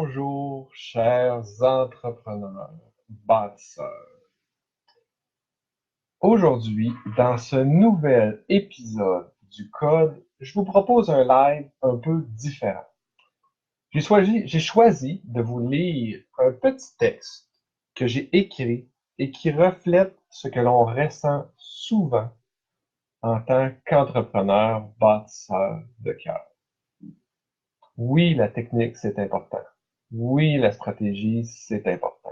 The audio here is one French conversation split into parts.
Bonjour, chers entrepreneurs, bâtisseurs. Aujourd'hui, dans ce nouvel épisode du Code, je vous propose un live un peu différent. J'ai choisi de vous lire un petit texte que j'ai écrit et qui reflète ce que l'on ressent souvent en tant qu'entrepreneur bâtisseur de cœur. Oui, la technique, c'est important. Oui, la stratégie, c'est important.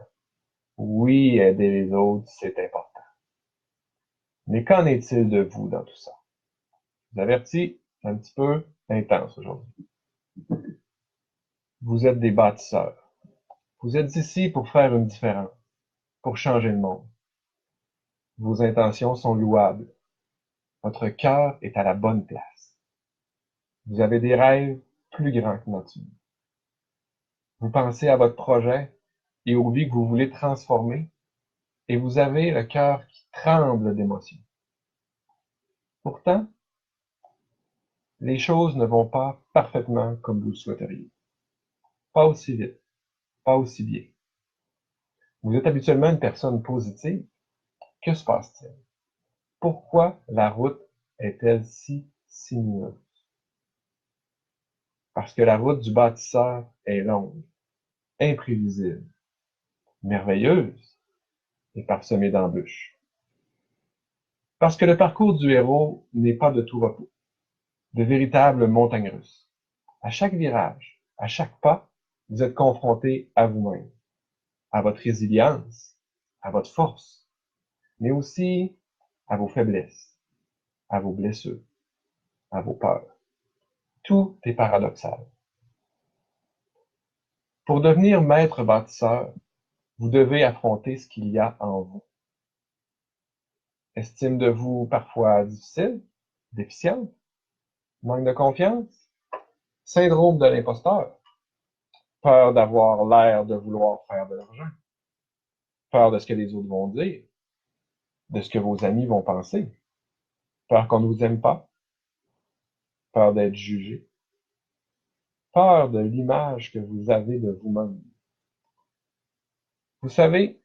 Oui, aider les autres, c'est important. Mais qu'en est-il de vous dans tout ça? Je vous avertis, c'est un petit peu intense aujourd'hui. Vous êtes des bâtisseurs. Vous êtes ici pour faire une différence, pour changer le monde. Vos intentions sont louables. Votre cœur est à la bonne place. Vous avez des rêves plus grands que nature. Vous pensez à votre projet et aux vies que vous voulez transformer, et vous avez le cœur qui tremble d'émotion. Pourtant, les choses ne vont pas parfaitement comme vous le souhaiteriez. Pas aussi vite, pas aussi bien. Vous êtes habituellement une personne positive. Que se passe-t-il? Pourquoi la route est-elle si sinueuse? Parce que la route du bâtisseur est longue, imprévisible, merveilleuse et parsemée d'embûches. Parce que le parcours du héros n'est pas de tout repos, de véritables montagnes russes. À chaque virage, à chaque pas, vous êtes confronté à vous-même, à votre résilience, à votre force, mais aussi à vos faiblesses, à vos blessures, à vos peurs. Tout est paradoxal. Pour devenir maître bâtisseur, vous devez affronter ce qu'il y a en vous. Estime de vous parfois difficile, déficiente, manque de confiance, syndrome de l'imposteur, peur d'avoir l'air de vouloir faire de l'argent, peur de ce que les autres vont dire, de ce que vos amis vont penser, peur qu'on ne vous aime pas, peur d'être jugé, peur de l'image que vous avez de vous-même. Vous savez,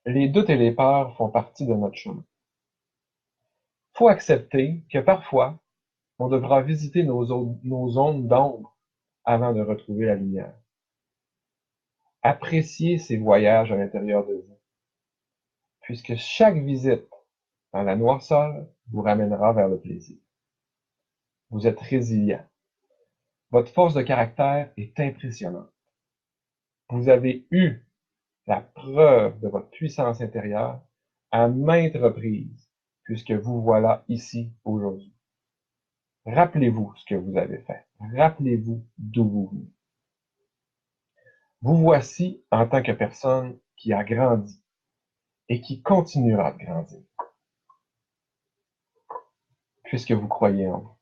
les doutes et les peurs font partie de notre chemin. Faut accepter que parfois, on devra visiter nos zones d'ombre avant de retrouver la lumière. Appréciez ces voyages à l'intérieur de vous, puisque chaque visite dans la noirceur vous ramènera vers le plaisir. Vous êtes résilient. Votre force de caractère est impressionnante. Vous avez eu la preuve de votre puissance intérieure à maintes reprises, puisque vous voilà ici aujourd'hui. Rappelez-vous ce que vous avez fait. Rappelez-vous d'où vous venez. Vous voici en tant que personne qui a grandi et qui continuera de grandir, puisque vous croyez en vous.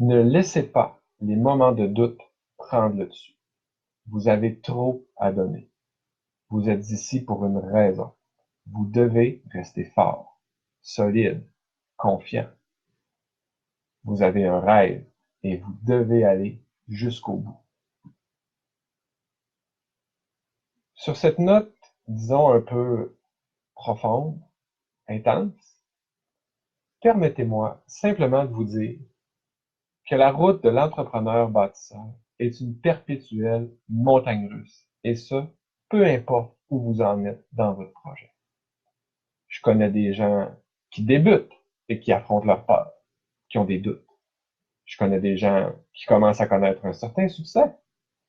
Ne laissez pas les moments de doute prendre le dessus. Vous avez trop à donner. Vous êtes ici pour une raison. Vous devez rester fort, solide, confiant. Vous avez un rêve et vous devez aller jusqu'au bout. Sur cette note, disons un peu profonde, intense, permettez-moi simplement de vous dire que la route de l'entrepreneur bâtisseur est une perpétuelle montagne russe, et ce, peu importe où vous en êtes dans votre projet. Je connais des gens qui débutent et qui affrontent leurs peurs, qui ont des doutes. Je connais des gens qui commencent à connaître un certain succès,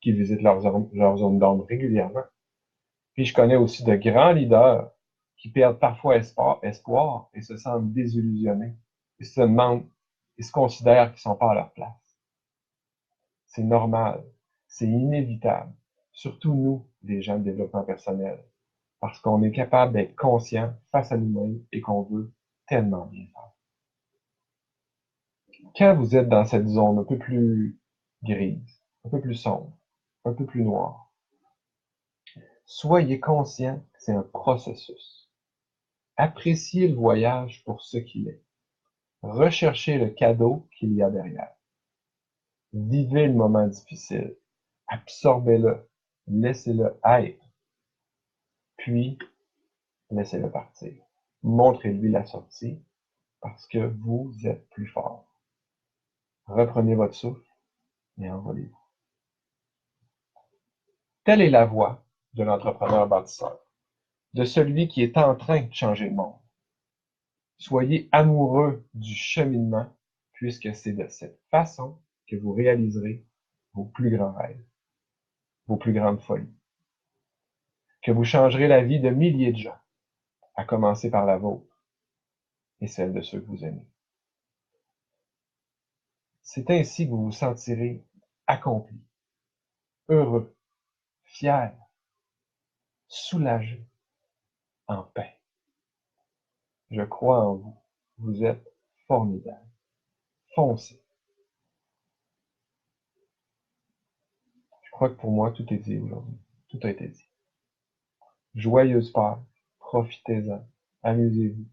qui visitent leur zone d'ombre régulièrement. Puis je connais aussi de grands leaders qui perdent parfois espoir et se sentent désillusionnés. Ils se demandent, ils se considèrent qu'ils ne sont pas à leur place. C'est normal, c'est inévitable, surtout nous, les gens de développement personnel, parce qu'on est capable d'être conscient face à nous-mêmes et qu'on veut tellement bien faire. Quand vous êtes dans cette zone un peu plus grise, un peu plus sombre, un peu plus noire, soyez conscient que c'est un processus. Appréciez le voyage pour ce qu'il est. Recherchez le cadeau qu'il y a derrière. Vivez le moment difficile. Absorbez-le. laissez-le être, puis laissez-le partir. Montrez-lui la sortie, parce que vous êtes plus fort. Reprenez votre souffle et envolez-vous. Telle est la voie de l'entrepreneur bâtisseur, de celui qui est en train de changer le monde. Soyez amoureux du cheminement, puisque c'est de cette façon que vous réaliserez vos plus grands rêves, vos plus grandes folies, que vous changerez la vie de milliers de gens, à commencer par la vôtre et celle de ceux que vous aimez. C'est ainsi que vous vous sentirez accompli, heureux, fier, soulagé, en paix. Je crois en vous. Vous êtes formidable. Foncez. Je crois que pour moi, tout est dit aujourd'hui. Tout a été dit. Joyeuse Pâques. Profitez-en. Amusez-vous.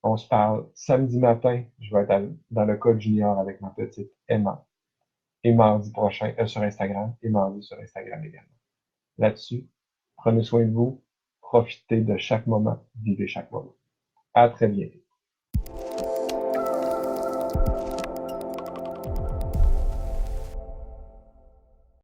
On se parle samedi matin. Je vais être dans le code junior avec ma petite Emma. Et mardi prochain, sur Instagram. Et mardi sur Instagram également. Là-dessus, prenez soin de vous. Profitez de chaque moment. Vivez chaque moment. À très bientôt.